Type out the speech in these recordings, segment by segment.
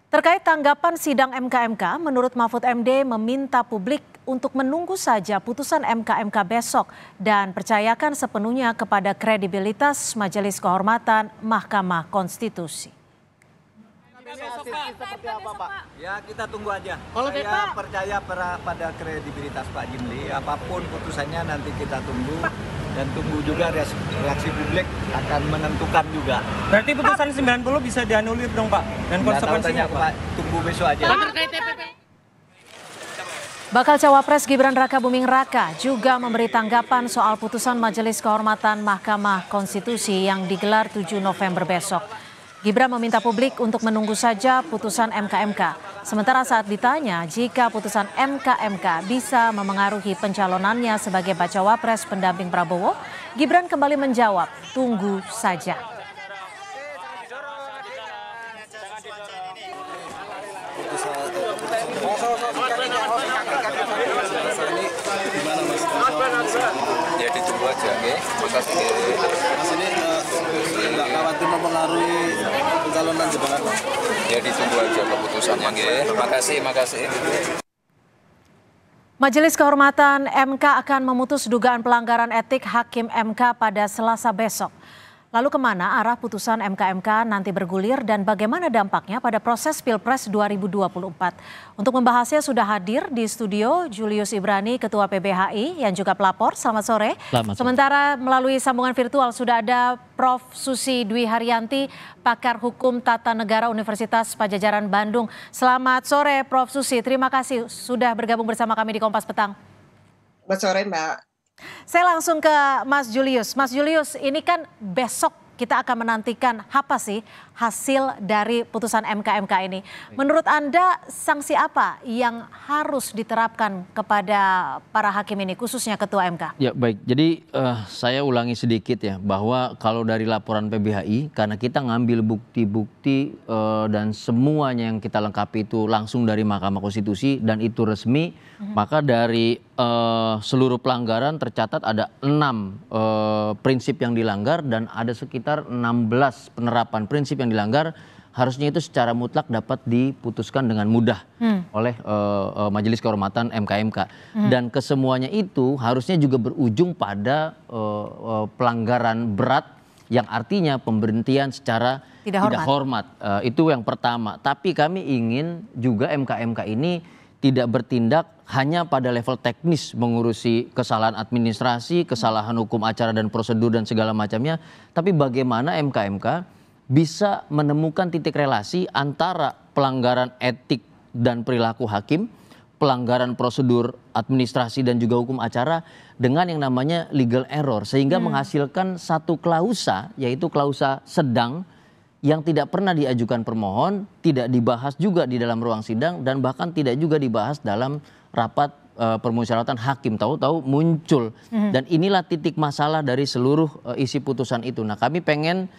Terkait tanggapan sidang MK-MK, menurut Mahfud MD meminta publik untuk menunggu saja putusan MK-MK besok dan percayakan sepenuhnya kepada kredibilitas Majelis Kehormatan Mahkamah Konstitusi. Seperti apa, Pak? Ya, kita tunggu aja. Kalau Saya percaya pada kredibilitas Pak Jimli. Apapun putusannya nanti kita tunggu dan tunggu juga reaksi publik akan menentukan juga. Berarti putusan 90 bisa dianulir dong, Pak? Dan konsekuensinya apa? Pak, tunggu besok aja. Bakal Cawapres Gibran Raka Buming Raka juga memberi tanggapan soal putusan Majelis Kehormatan Mahkamah Konstitusi yang digelar 7 November besok. Gibran meminta publik untuk menunggu saja putusan MK-MK. Sementara saat ditanya jika putusan MK-MK bisa memengaruhi pencalonannya sebagai bacawa pres pendamping Prabowo, Gibran kembali menjawab, tunggu saja. Ya ditunggu aja, oke? Makasih. Mas ini nggak khawatir mempengaruhi pencalonan jebakan? Ya ditunggu aja keputusannya, oke? Makasih. Majelis Kehormatan MK akan memutus dugaan pelanggaran etik Hakim MK pada Selasa besok. Lalu kemana arah putusan MK-MK nanti bergulir dan bagaimana dampaknya pada proses Pilpres 2024? Untuk membahasnya sudah hadir di studio Julius Ibrani, Ketua PBHI yang juga pelapor. Selamat sore. Sementara melalui sambungan virtual sudah ada Prof. Susi Dwi Haryanti, pakar hukum tata negara Universitas Padjadjaran Bandung. Selamat sore Prof. Susi, terima kasih sudah bergabung bersama kami di Kompas Petang. Selamat sore Mbak. Saya langsung ke Mas Julius. Mas Julius, ini kan besok kita akan menantikan apa sih hasil dari putusan MK-MK ini. Menurut Anda sanksi apa yang harus diterapkan kepada para hakim ini, khususnya Ketua MK? Ya baik, jadi saya ulangi sedikit ya, bahwa kalau dari laporan PBHI, karena kita ngambil bukti-bukti dan semuanya yang kita lengkapi itu langsung dari Mahkamah Konstitusi dan itu resmi, maka dari seluruh pelanggaran tercatat ada 6 prinsip yang dilanggar dan ada sekitar 16 penerapan prinsip yang dilanggar, harusnya itu secara mutlak dapat diputuskan dengan mudah oleh Majelis Kehormatan MK-MK. Dan kesemuanya itu harusnya juga berujung pada pelanggaran berat yang artinya pemberhentian secara tidak hormat. Itu yang pertama. Tapi kami ingin juga MK-MK ini tidak bertindak hanya pada level teknis mengurusi kesalahan administrasi, kesalahan hukum acara dan prosedur dan segala macamnya. Tapi bagaimana MK-MK bisa menemukan titik relasi antara pelanggaran etik dan perilaku hakim, pelanggaran prosedur administrasi dan juga hukum acara dengan yang namanya legal error. Sehingga menghasilkan satu klausa, yaitu klausa sedang, yang tidak pernah diajukan permohon, tidak dibahas juga di dalam ruang sidang, dan bahkan tidak juga dibahas dalam rapat permusyawaratan hakim. Tahu-tahu muncul. Dan inilah titik masalah dari seluruh isi putusan itu. Nah, kami pengen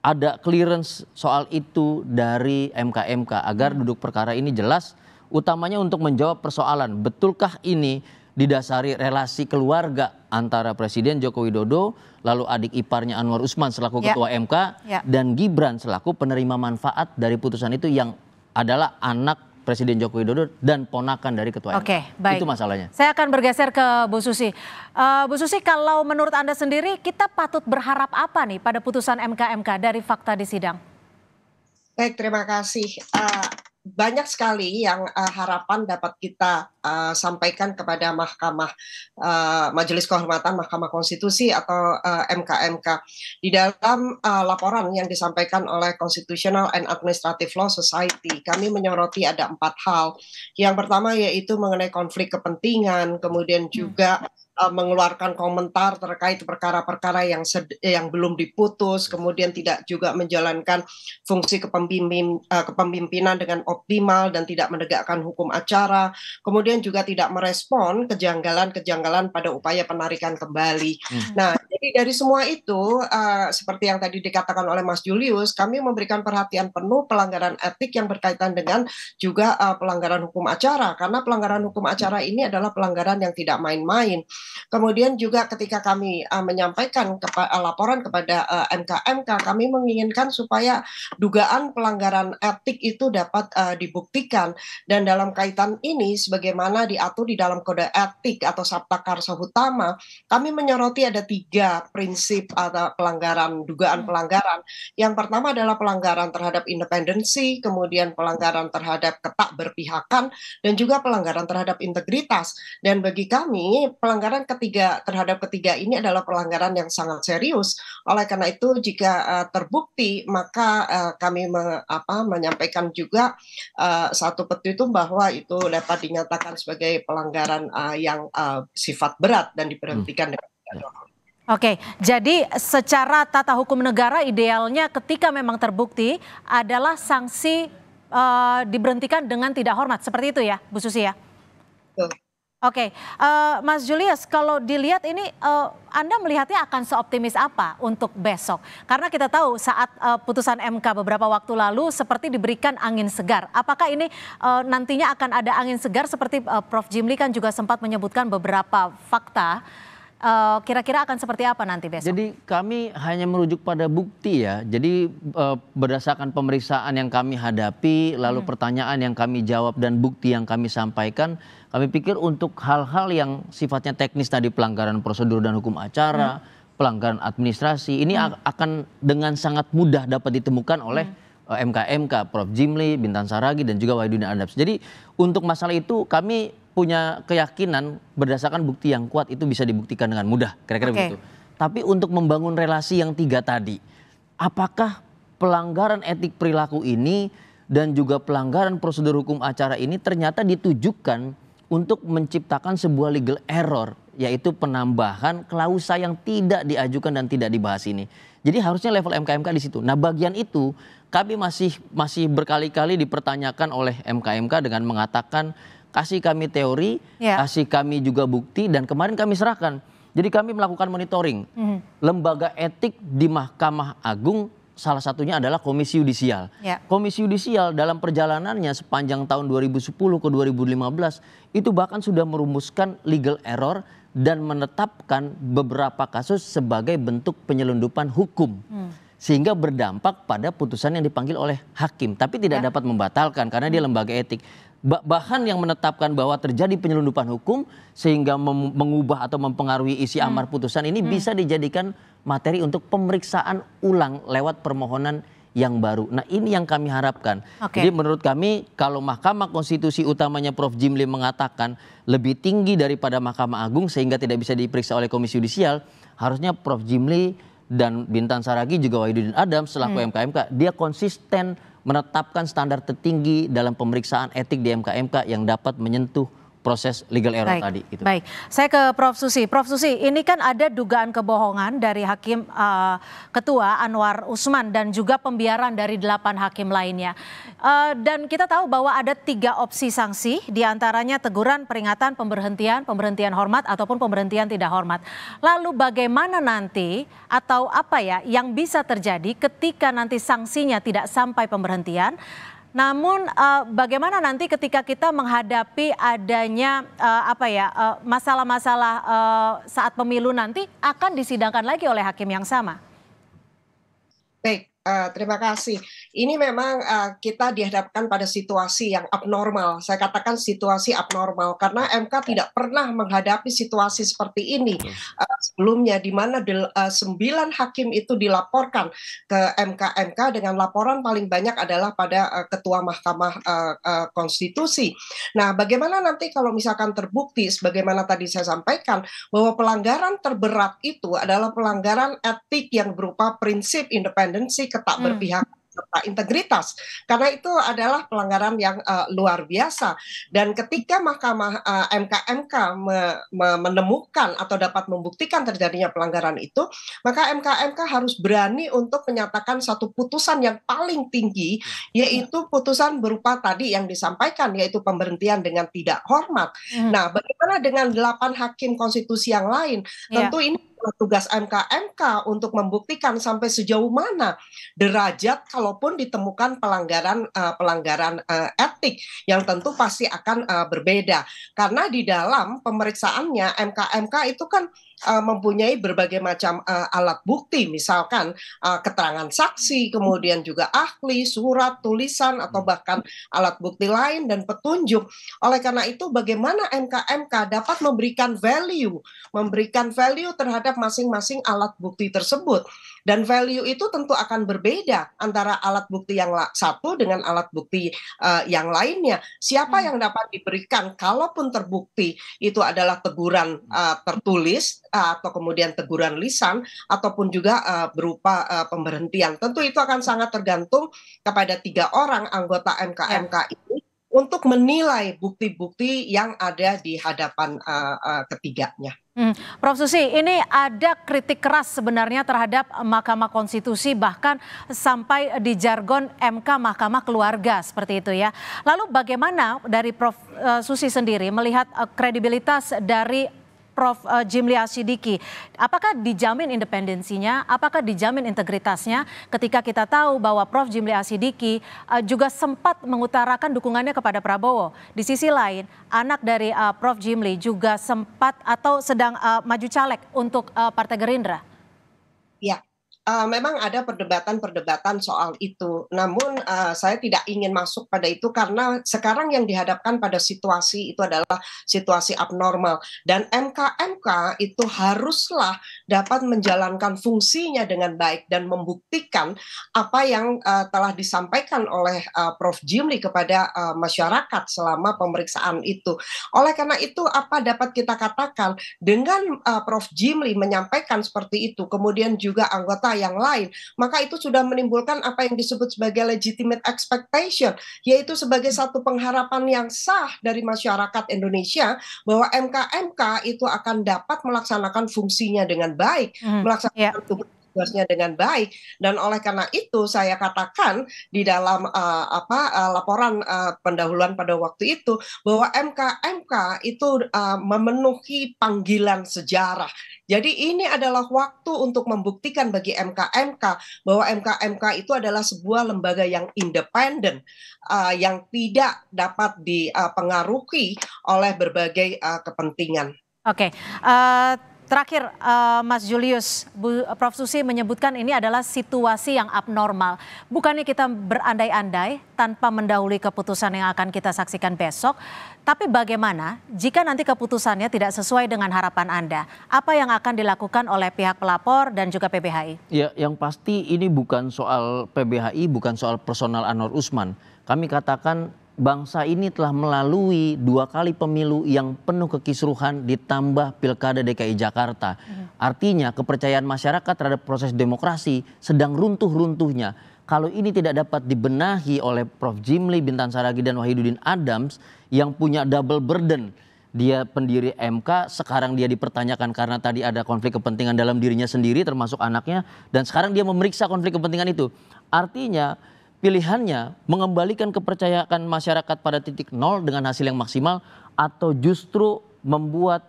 ada clearance soal itu dari MK-MK agar duduk perkara ini jelas, utamanya untuk menjawab persoalan betulkah ini didasari relasi keluarga antara Presiden Joko Widodo, lalu adik iparnya Anwar Usman selaku Ketua MK, dan Gibran selaku penerima manfaat dari putusan itu yang adalah anak Presiden Joko Widodo dan ponakan dari Ketua MK. Baik. Itu masalahnya. Saya akan bergeser ke Bu Susi. Bu Susi, kalau menurut Anda sendiri kita patut berharap apa nih pada putusan MK-MK dari fakta di sidang? Baik, terima kasih. Banyak sekali yang harapan dapat kita sampaikan kepada Majelis Kehormatan Mahkamah Konstitusi atau MK-MK. Di dalam laporan yang disampaikan oleh Constitutional and Administrative Law Society, kami menyoroti ada 4 hal. Yang pertama yaitu mengenai konflik kepentingan, kemudian juga mengeluarkan komentar terkait perkara-perkara yang belum diputus, kemudian tidak juga menjalankan fungsi kepemimpinan dengan optimal dan tidak menegakkan hukum acara. Kemudian kemudian juga tidak merespon kejanggalan-kejanggalan pada upaya penarikan kembali. Nah, jadi dari semua itu, seperti yang tadi dikatakan oleh Mas Julius, kami memberikan perhatian penuh pelanggaran etik yang berkaitan dengan juga pelanggaran hukum acara, karena pelanggaran hukum acara ini adalah pelanggaran yang tidak main-main. Kemudian juga ketika kami menyampaikan laporan kepada MK-MK, kami menginginkan supaya dugaan pelanggaran etik itu dapat dibuktikan. Dan dalam kaitan ini, sebagaimana diatur di dalam kode etik atau Sabta Karsa Utama, kami menyoroti ada 3 prinsip atau pelanggaran, dugaan pelanggaran. Yang pertama adalah pelanggaran terhadap independensi, kemudian pelanggaran terhadap ketak berpihakan, dan juga pelanggaran terhadap integritas. Dan bagi kami, pelanggaran terhadap ketiga ini adalah pelanggaran yang sangat serius. Oleh karena itu, jika terbukti, maka kami menyampaikan juga satu petitum bahwa itu dapat dinyatakan sebagai pelanggaran yang sifat berat dan diberhentikan dengan pidana. Oke, jadi secara tata hukum negara idealnya ketika memang terbukti adalah sanksi diberhentikan dengan tidak hormat, seperti itu ya, Bu Susi ya? Betul. Oke, Mas Julius, kalau dilihat ini Anda melihatnya akan seoptimis apa untuk besok? Karena kita tahu saat putusan MK beberapa waktu lalu seperti diberikan angin segar. Apakah ini nantinya akan ada angin segar seperti Prof. Jimli kan juga sempat menyebutkan beberapa fakta. Kira-kira akan seperti apa nanti besok? Jadi kami hanya merujuk pada bukti ya. Jadi berdasarkan pemeriksaan yang kami hadapi, lalu pertanyaan yang kami jawab dan bukti yang kami sampaikan, kami pikir untuk hal-hal yang sifatnya teknis tadi, pelanggaran prosedur dan hukum acara, pelanggaran administrasi, ini akan dengan sangat mudah dapat ditemukan oleh MK-MK, Prof. Jimli, Bintan Saragih, dan juga Wahidudin Adams. Jadi untuk masalah itu kami punya keyakinan berdasarkan bukti yang kuat itu bisa dibuktikan dengan mudah, kira-kira begitu. Tapi untuk membangun relasi yang 3 tadi, apakah pelanggaran etik perilaku ini dan juga pelanggaran prosedur hukum acara ini ternyata ditujukan untuk menciptakan sebuah legal error, yaitu penambahan klausa yang tidak diajukan dan tidak dibahas ini. Jadi harusnya level MK-MK di situ. Nah, bagian itu kami masih berkali-kali dipertanyakan oleh MK-MK dengan mengatakan kasih kami teori, kasih kami juga bukti, dan kemarin kami serahkan. Jadi kami melakukan monitoring. Lembaga etik di Mahkamah Agung salah satunya adalah Komisi Yudisial. Komisi Yudisial dalam perjalanannya sepanjang tahun 2010 ke 2015 itu bahkan sudah merumuskan legal error dan menetapkan beberapa kasus sebagai bentuk penyelundupan hukum. Sehingga berdampak pada putusan yang dipanggil oleh hakim. Tapi tidak dapat membatalkan karena dia lembaga etik. Bahkan yang menetapkan bahwa terjadi penyelundupan hukum sehingga mengubah atau mempengaruhi isi amar putusan ini bisa dijadikan materi untuk pemeriksaan ulang lewat permohonan yang baru. Nah, ini yang kami harapkan. Jadi menurut kami kalau Mahkamah Konstitusi utamanya Prof. Jimli mengatakan lebih tinggi daripada Mahkamah Agung sehingga tidak bisa diperiksa oleh Komisi Yudisial, harusnya Prof. Jimli dan Bintan Saragih juga Wahidudin Adams selaku MK-MK dia konsisten menetapkan standar tertinggi dalam pemeriksaan etik di MK-MK yang dapat menyentuh proses legal error tadi. Gitu. Baik, saya ke Prof. Susi. Prof. Susi, ini kan ada dugaan kebohongan dari Hakim Ketua Anwar Usman dan juga pembiaran dari 8 hakim lainnya. Dan kita tahu bahwa ada 3 opsi sanksi, diantaranya teguran, peringatan, pemberhentian hormat ataupun pemberhentian tidak hormat. Lalu bagaimana nanti atau apa ya yang bisa terjadi ketika nanti sanksinya tidak sampai pemberhentian? Namun bagaimana nanti ketika kita menghadapi adanya masalah-masalah saat pemilu nanti akan disidangkan lagi oleh hakim yang sama? Baik, terima kasih. Ini memang kita dihadapkan pada situasi yang abnormal. Saya katakan situasi abnormal karena MK tidak pernah menghadapi situasi seperti ini sebelumnya, di mana 9 hakim itu dilaporkan ke MK-MK dengan laporan paling banyak adalah pada Ketua Mahkamah Konstitusi. Nah, bagaimana nanti kalau misalkan terbukti, sebagaimana tadi saya sampaikan, bahwa pelanggaran terberat itu adalah pelanggaran etik yang berupa prinsip independensi, ketak berpihak, serta integritas. Karena itu adalah pelanggaran yang luar biasa. Dan ketika MK menemukan atau dapat membuktikan terjadinya pelanggaran itu, maka MK harus berani untuk menyatakan satu putusan yang paling tinggi, yaitu putusan berupa tadi yang disampaikan, yaitu pemberhentian dengan tidak hormat. Nah, bagaimana dengan 8 hakim konstitusi yang lain? Tentu ini tugas MK untuk membuktikan sampai sejauh mana derajat kalaupun ditemukan pelanggaran etik yang tentu pasti akan berbeda, karena di dalam pemeriksaannya MK itu kan mempunyai berbagai macam alat bukti, misalkan keterangan saksi, kemudian juga ahli, surat, tulisan, atau bahkan alat bukti lain dan petunjuk. Oleh karena itu, bagaimana MK dapat memberikan value terhadap masing-masing alat bukti tersebut. Dan value itu tentu akan berbeda antara alat bukti yang satu dengan alat bukti yang lainnya. Siapa yang dapat diberikan kalaupun terbukti itu adalah teguran tertulis atau kemudian teguran lisan ataupun juga berupa pemberhentian. Tentu itu akan sangat tergantung kepada 3 orang anggota MK ini untuk menilai bukti-bukti yang ada di hadapan ketiganya. Prof. Susi, ini ada kritik keras sebenarnya terhadap Mahkamah Konstitusi, bahkan sampai di jargon MK Mahkamah Keluarga seperti itu ya. Lalu bagaimana dari Prof. Susi sendiri melihat kredibilitas dari Prof. Jimli Asyidiki? Apakah dijamin independensinya, apakah dijamin integritasnya ketika kita tahu bahwa Prof. Jimli Asyidiki juga sempat mengutarakan dukungannya kepada Prabowo. Di sisi lain, anak dari Prof. Jimli juga sempat atau sedang maju caleg untuk Partai Gerindra. Ya. Memang ada perdebatan soal itu, namun saya tidak ingin masuk pada itu karena sekarang yang dihadapkan pada situasi itu adalah situasi abnormal, dan MK itu haruslah dapat menjalankan fungsinya dengan baik dan membuktikan apa yang telah disampaikan oleh Prof. Jimli kepada masyarakat selama pemeriksaan itu. Oleh karena itu, apa dapat kita katakan dengan Prof. Jimli menyampaikan seperti itu, kemudian juga anggota yang lain, maka itu sudah menimbulkan apa yang disebut sebagai legitimate expectation, yaitu sebagai satu pengharapan yang sah dari masyarakat Indonesia bahwa MK itu akan dapat melaksanakan fungsinya dengan baik, melaksanakan tugasnya dengan baik. Dan oleh karena itu saya katakan di dalam laporan pendahuluan pada waktu itu bahwa MK itu memenuhi panggilan sejarah. Jadi ini adalah waktu untuk membuktikan bagi MK bahwa MK itu adalah sebuah lembaga yang independen, yang tidak dapat dipengaruhi oleh berbagai kepentingan. Oke. Terakhir, Mas Julius, Prof. Susi menyebutkan ini adalah situasi yang abnormal. Bukannya kita berandai-andai tanpa mendahului keputusan yang akan kita saksikan besok, tapi bagaimana jika nanti keputusannya tidak sesuai dengan harapan Anda? Apa yang akan dilakukan oleh pihak pelapor dan juga PBHI? Ya, yang pasti ini bukan soal PBHI, bukan soal personal Anwar Usman. Kami katakan bangsa ini telah melalui 2 kali pemilu yang penuh kekisruhan ditambah Pilkada DKI Jakarta. Artinya kepercayaan masyarakat terhadap proses demokrasi sedang runtuh-runtuhnya. Kalau ini tidak dapat dibenahi oleh Prof. Jimli, Bintan Saragi, dan Wahidudin Adams yang punya double burden. Dia pendiri MK, sekarang dia dipertanyakan karena tadi ada konflik kepentingan dalam dirinya sendiri termasuk anaknya. Dan sekarang dia memeriksa konflik kepentingan itu. Artinya pilihannya mengembalikan kepercayaan masyarakat pada titik nol dengan hasil yang maksimal, atau justru membuat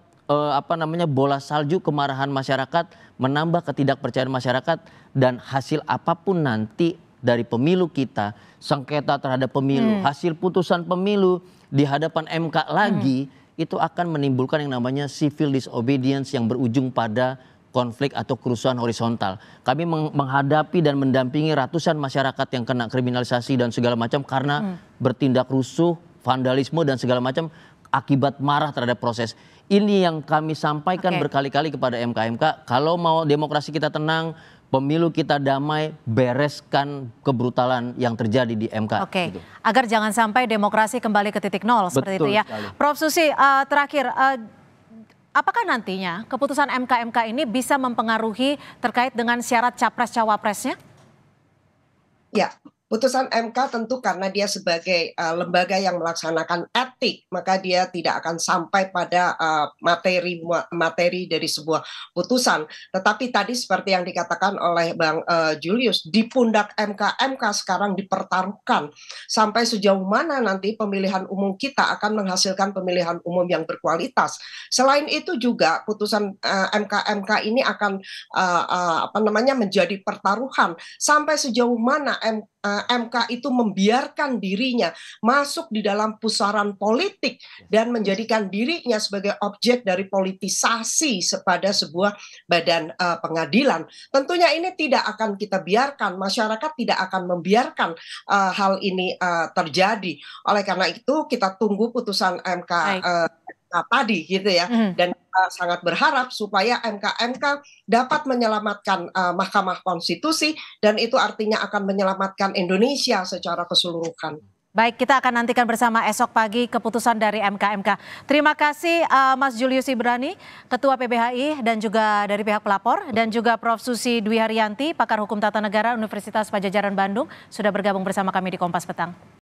bola salju kemarahan masyarakat, menambah ketidakpercayaan masyarakat, dan hasil apapun nanti dari pemilu kita, sengketa terhadap pemilu, hasil putusan pemilu di hadapan MK lagi, itu akan menimbulkan yang namanya civil disobedience yang berujung pada konflik atau kerusuhan horizontal. Kami menghadapi dan mendampingi ratusan masyarakat yang kena kriminalisasi dan segala macam karena bertindak rusuh, vandalisme dan segala macam akibat marah terhadap proses. Ini yang kami sampaikan berkali-kali kepada MK. Kalau mau demokrasi kita tenang, pemilu kita damai, bereskan kebrutalan yang terjadi di MK. Oke, gitu. Agar jangan sampai demokrasi kembali ke titik nol seperti itu ya. Sekali. Prof. Susi, terakhir, apakah nantinya keputusan MK ini bisa mempengaruhi terkait dengan syarat capres-cawapresnya? Ya, Putusan MK tentu karena dia sebagai lembaga yang melaksanakan etik, maka dia tidak akan sampai pada materi dari sebuah putusan. Tetapi tadi seperti yang dikatakan oleh Bang Julius, di pundak MK sekarang dipertaruhkan sampai sejauh mana nanti pemilihan umum kita akan menghasilkan pemilihan umum yang berkualitas. Selain itu juga putusan MK ini akan menjadi pertaruhan sampai sejauh mana MK itu membiarkan dirinya masuk di dalam pusaran politik dan menjadikan dirinya sebagai objek dari politisasi pada sebuah badan pengadilan. Tentunya ini tidak akan kita biarkan, masyarakat tidak akan membiarkan hal ini terjadi. Oleh karena itu kita tunggu putusan MK tadi gitu ya, dan kita sangat berharap supaya MK dapat menyelamatkan Mahkamah Konstitusi, dan itu artinya akan menyelamatkan Indonesia secara keseluruhan. Baik, kita akan nantikan bersama esok pagi keputusan dari MK. Terima kasih Mas Julius Ibrani, Ketua PBHI dan juga dari pihak pelapor, dan juga Prof. Susi Dwi Haryanti, pakar hukum tata negara Universitas Padjadjaran Bandung, sudah bergabung bersama kami di Kompas Petang.